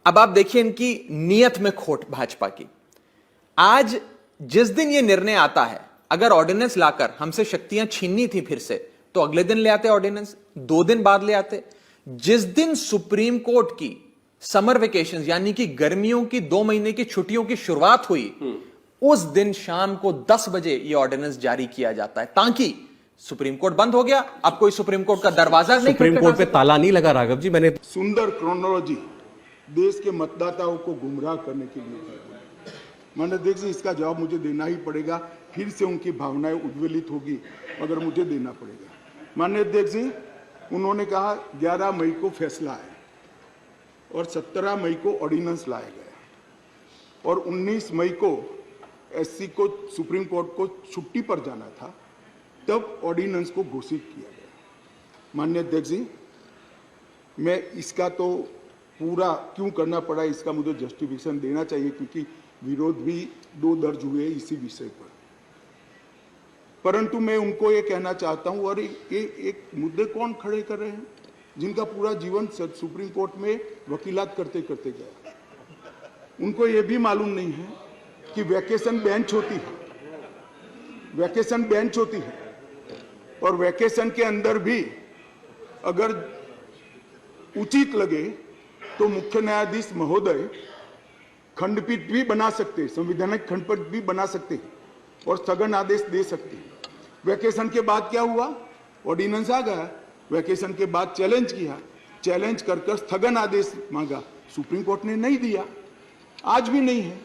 अब आप देखिए इनकी नीयत में खोट भाजपा की। आज जिस दिन यह निर्णय आता है, अगर ऑर्डिनेंस लाकर हमसे शक्तियां छीननी थी फिर से, तो अगले दिन ले आते ऑर्डिनेंस, 2 दिन बाद ले आते। जिस दिन सुप्रीम कोर्ट की समर वेकेशन यानी कि गर्मियों की 2 महीने की छुट्टियों की शुरुआत हुई, उस दिन शाम को 10 बजे यह ऑर्डिनेंस जारी किया जाता है, ताकि सुप्रीम कोर्ट बंद हो गया, अब कोई सुप्रीम कोर्ट का दरवाजा नहीं, सुप्रीम कोर्ट पे ताला नहीं लगा। राघव जी, मैंने सुंदर क्रोनोलॉजी देश के मतदाताओं को गुमराह करने के लिए माननीय अध्यक्ष जी, इसका जवाब मुझे देना ही पड़ेगा। फिर से उनकी भावनाएं उद्वेलित होगी अगर मुझे देना पड़ेगा। माननीय अध्यक्ष जी, उन्होंने कहा 11 मई को फैसला है और 17 मई को ऑर्डिनेंस लाया गया और 19 मई को एससी को सुप्रीम कोर्ट को छुट्टी पर जाना था, तब ऑर्डिनेंस को घोषित किया गया। माननीय अध्यक्ष जी, मैं इसका तो पूरा क्यों करना पड़ा, इसका मुझे जस्टिफिकेशन देना चाहिए, क्योंकि विरोध भी 2 दर्ज हुए इसी विषय पर। परंतु मैं उनको ये कहना चाहता हूं, और एक मुद्दे कौन खड़े कर रहे हैं जिनका पूरा जीवन सुप्रीम कोर्ट में वकीलात करते करते गया। उनको ये भी मालूम नहीं है कि वैकेशन बेंच होती है, वैकेशन बेंच होती है, और वैकेशन के अंदर भी अगर उचित लगे तो मुख्य न्यायाधीश महोदय खंडपीठ भी बना सकते हैं, संवैधानिक खंडपीठ भी बना सकते हैं और स्थगन आदेश दे सकते हैं। वैकेशन के बाद क्या हुआ, ऑर्डिनेंस आ गया, वैकेशन के बाद चैलेंज किया, चैलेंज कर स्थगन आदेश मांगा, सुप्रीम कोर्ट ने नहीं दिया, आज भी नहीं है।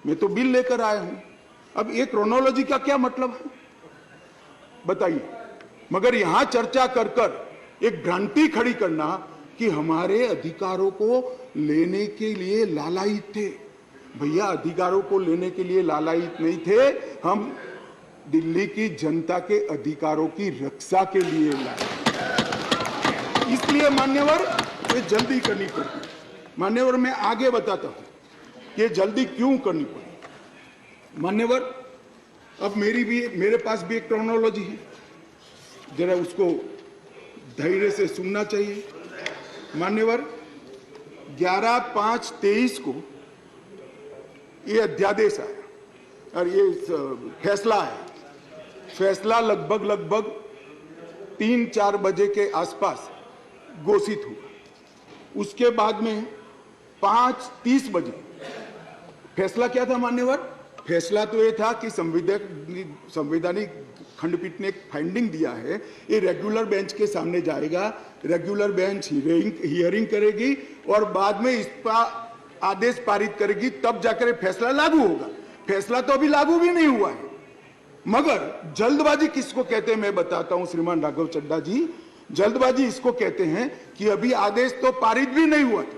मैं तो बिल लेकर आया हूं। अब ये क्रोनोलॉजी का क्या मतलब है बताइए। मगर यहां चर्चा कर एक भ्रांति खड़ी करना कि हमारे अधिकारों को लेने के लिए लालायित थे। भैया, अधिकारों को लेने के लिए लालायित नहीं थे, हम दिल्ली की जनता के अधिकारों की रक्षा के लिए लाए। इसलिए मान्यवर, ये जल्दी करनी पड़ी। मान्यवर, मैं आगे बताता हूं कि जल्दी क्यों करनी पड़ी। मान्यवर, अब मेरे पास भी एक क्रोनोलॉजी है, जरा उसको धैर्य से सुनना चाहिए। मान्यवर, 11/5/23 को ये अध्यादेश आया और ये फैसला आया। फैसला लगभग 3-4 बजे के आसपास घोषित हुआ। उसके बाद में 5:30 बजे फैसला क्या था मान्यवर? फैसला तो ये था कि संवैधानिक खंडपीठ ने एक फाइंडिंग दिया है, ये रेगुलर बेंच के सामने जाएगा, रेगुलर बेंच हियरिंग करेगी और बाद में इसका आदेश पारित करेगी, तब जाकर फैसला लागू होगा। फैसला तो अभी लागू भी नहीं हुआ है। मगर जल्दबाजी किसको कहते हैं मैं बताता हूं श्रीमान राघव चड्ढा जी। जल्दबाजी इसको कहते हैं कि अभी आदेश तो पारित भी नहीं हुआ था,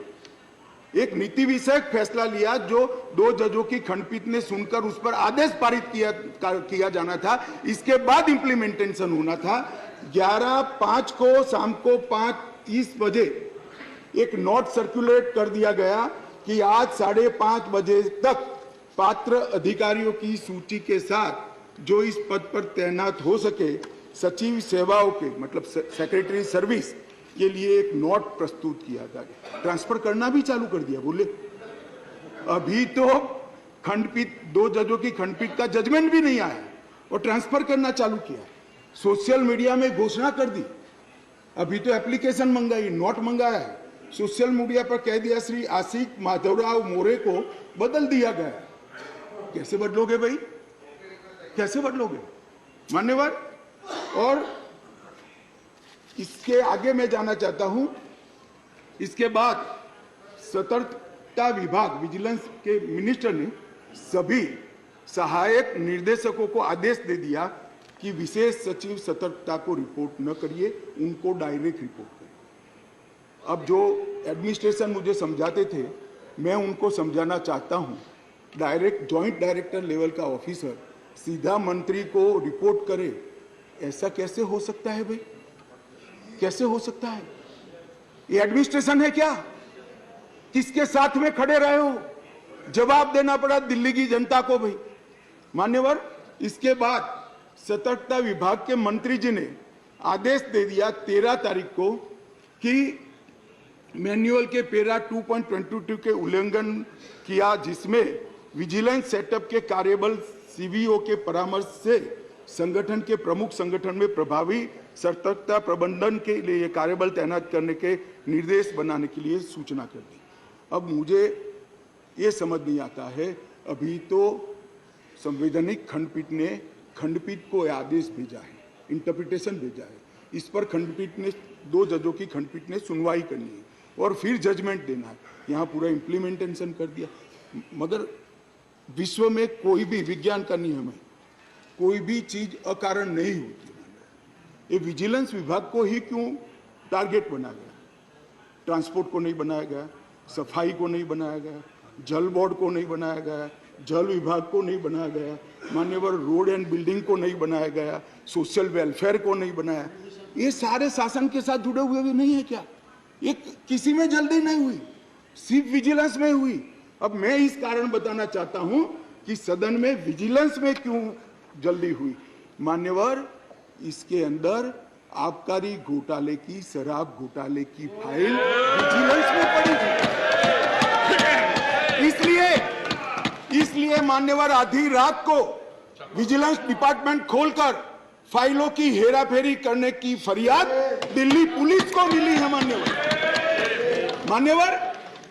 एक नीति विषयक फैसला लिया जो 2 जजों की खंडपीठ ने सुनकर उस पर आदेश पारित किया जाना था, इसके बाद इंप्लीमेंटेशन होना था। 11/5 को शाम को 5:30 बजे एक नोट सर्कुलेट कर दिया गया कि आज 5:30 बजे तक पात्र अधिकारियों की सूची के साथ जो इस पद पर तैनात हो सके, सचिव सेवाओं के मतलब सेक्रेटरी सर्विस के लिए एक नोट प्रस्तुत किया जाए। ट्रांसफर करना भी चालू कर दिया। बोले अभी तो खंडपीठ 2 जजों की खंडपीठ का जजमेंट भी नहीं आया और ट्रांसफर करना चालू किया। सोशल मीडिया में घोषणा कर दी, अभी तो एप्लीकेशन मंगाई, नोट मंगाया है, सोशल मीडिया पर कह दिया श्री आशिक माधवराव मोरे को बदल दिया गया। कैसे बदलोगे भाई, कैसे बदलोगे मान्यवर? और इसके आगे मैं जाना चाहता हूं। इसके बाद सतर्कता विभाग विजिलेंस के मिनिस्टर ने सभी सहायक निर्देशकों को आदेश दे दिया कि विशेष सचिव सतर्कता को रिपोर्ट न करिए, उनको डायरेक्ट रिपोर्ट करिए। अब जो एडमिनिस्ट्रेशन मुझे समझाते थे, मैं उनको समझाना चाहता हूं, डायरेक्ट जॉइंट डायरेक्टर लेवल का ऑफिसर सीधा मंत्री को रिपोर्ट करे, ऐसा कैसे हो सकता है भाई? कैसे हो सकता है? ये एडमिनिस्ट्रेशन है क्या? किसके साथ में खड़े रहे हो? जवाब देना पड़ा दिल्ली की जनता को भाई। मान्यवर, इसके बाद सतर्कता विभाग के मंत्री जी ने आदेश दे दिया 13 तारीख को कि मैनुअल के पैरा 2.22 के उल्लंघन किया, जिसमें विजिलेंस सेटअप के कार्यबल सीवीओ के परामर्श से संगठन के प्रमुख संगठन में प्रभावी सतर्कता प्रबंधन के लिए कार्यबल तैनात करने के निर्देश बनाने के लिए सूचना कर दी। अब मुझे ये समझ नहीं आता है, अभी तो संवैधानिक खंडपीठ को आदेश भेजा है, इंटरप्रिटेशन भेजा है, इस पर खंडपीठ ने 2 जजों की खंडपीठ ने सुनवाई करनी है और फिर जजमेंट देना है। यहाँ पूरा इम्प्लीमेंटेशन कर दिया। मगर विश्व में कोई भी, विज्ञान का नियम है, कोई भी चीज अकारण नहीं होती। ये विजिलेंस विभाग को ही क्यों टारगेट बनाया गया? ट्रांसपोर्ट को नहीं बनाया गया, सफाई को नहीं बनाया गया, जल बोर्ड को नहीं बनाया गया, जल विभाग को नहीं बनाया गया, मान्यवर रोड एंड बिल्डिंग को नहीं बनाया गया, सोशल वेलफेयर को नहीं बनाया। ये सारे शासन के साथ जुड़े हुए भी नहीं है क्या? ये किसी में जल्दी नहीं हुई, सिर्फ विजिलेंस में हुई। अब मैं इस कारण बताना चाहता हूं कि सदन में विजिलेंस में क्यों जल्दी हुई। मान्यवर, इसके अंदर आबकारी घोटाले की, शराब घोटाले की फाइल विजिलेंस में पड़ी थी। इसलिए मान्यवर आधी रात को विजिलेंस डिपार्टमेंट खोलकर फाइलों की हेराफेरी करने की फरियाद दिल्ली पुलिस को मिली है। मान्यवर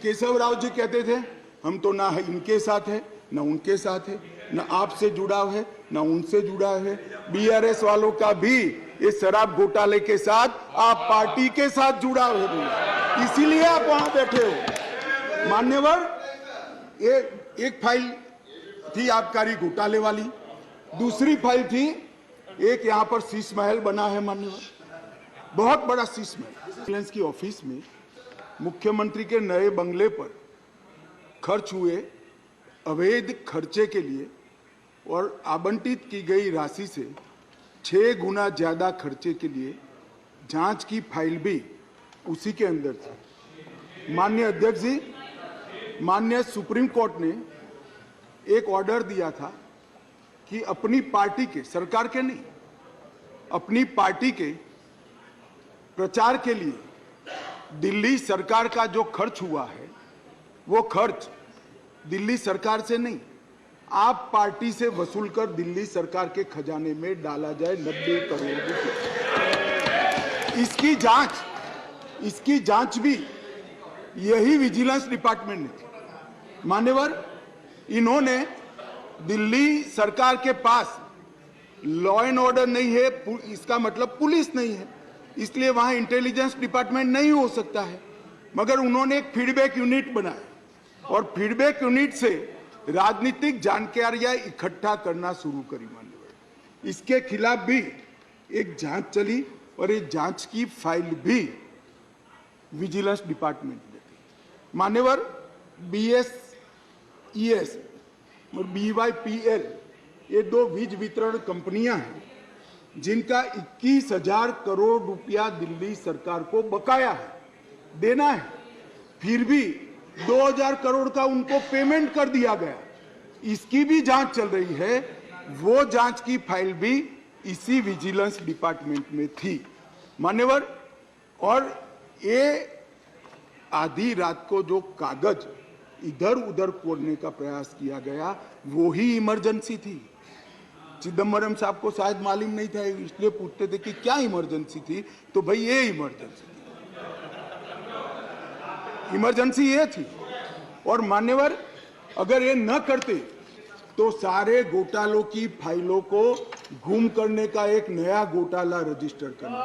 केशव राव जी कहते थे, हम तो ना इनके साथ है, ना उनके साथ है, ना आपसे जुड़ाव है, ना उनसे जुड़ा है। बीआरएस वालों का भी इस शराब घोटाले के साथ आप पार्टी के साथ जुड़ाव है, इसीलिए आप वहां बैठे हो। मान्यवर, एक फाइल थी आबकारी घोटाले वाली, दूसरी फाइल थी एक यहां पर शीश महल बना है मान्यवर, बहुत बड़ा शीश महल। विजिलेंस की ऑफिस में मुख्यमंत्री के नए बंगले पर खर्च हुए अवैध खर्चे के लिए और आवंटित की गई राशि से 6 गुना ज्यादा खर्चे के लिए जांच की फाइल भी उसी के अंदर थी। माननीय अध्यक्ष जी, माननीय सुप्रीम कोर्ट ने एक ऑर्डर दिया था कि अपनी पार्टी के, सरकार के नहीं, अपनी पार्टी के प्रचार के लिए दिल्ली सरकार का जो खर्च हुआ है, वो खर्च दिल्ली सरकार से नहीं, आप पार्टी से वसूल कर दिल्ली सरकार के खजाने में डाला जाए 90 करोड़ रुपए। इसकी जांच भी यही विजिलेंस डिपार्टमेंट ने की। मान्यवर, इन्होंने दिल्ली सरकार के पास लॉ एंड ऑर्डर नहीं है, इसका मतलब पुलिस नहीं है, इसलिए वहां इंटेलिजेंस डिपार्टमेंट नहीं हो सकता है, मगर उन्होंने एक फीडबैक यूनिट बनाया और फीडबैक यूनिट से राजनीतिक जानकारियां इकट्ठा करना शुरू करी। मान्यवर, इसके खिलाफ भी एक जांच चली और ये जांच की फाइल भी विजिलेंस डिपार्टमेंट में थी। मान्यवर, BSES और BYPL ये 2 वीज वितरण कंपनियां हैं जिनका 21,000 करोड़ रुपया दिल्ली सरकार को बकाया है, देना है, फिर भी 2,000 करोड़ का उनको पेमेंट कर दिया गया। इसकी भी जांच चल रही है, वो जांच की फाइल भी इसी विजिलेंस डिपार्टमेंट में थी। मान्यवर, और ये आधी रात को जो कागज इधर उधर कोड़ने का प्रयास किया गया, वो ही इमरजेंसी थी। चिदम्बरम साहब को शायद मालूम नहीं था, इसलिए पूछते थे कि क्या इमरजेंसी थी, तो भाई ये इमरजेंसी थी, इमरजेंसी ये थी। और मान्यवर, अगर ये न करते तो सारे घोटालों की फाइलों को गुम करने का एक नया घोटाला रजिस्टर करना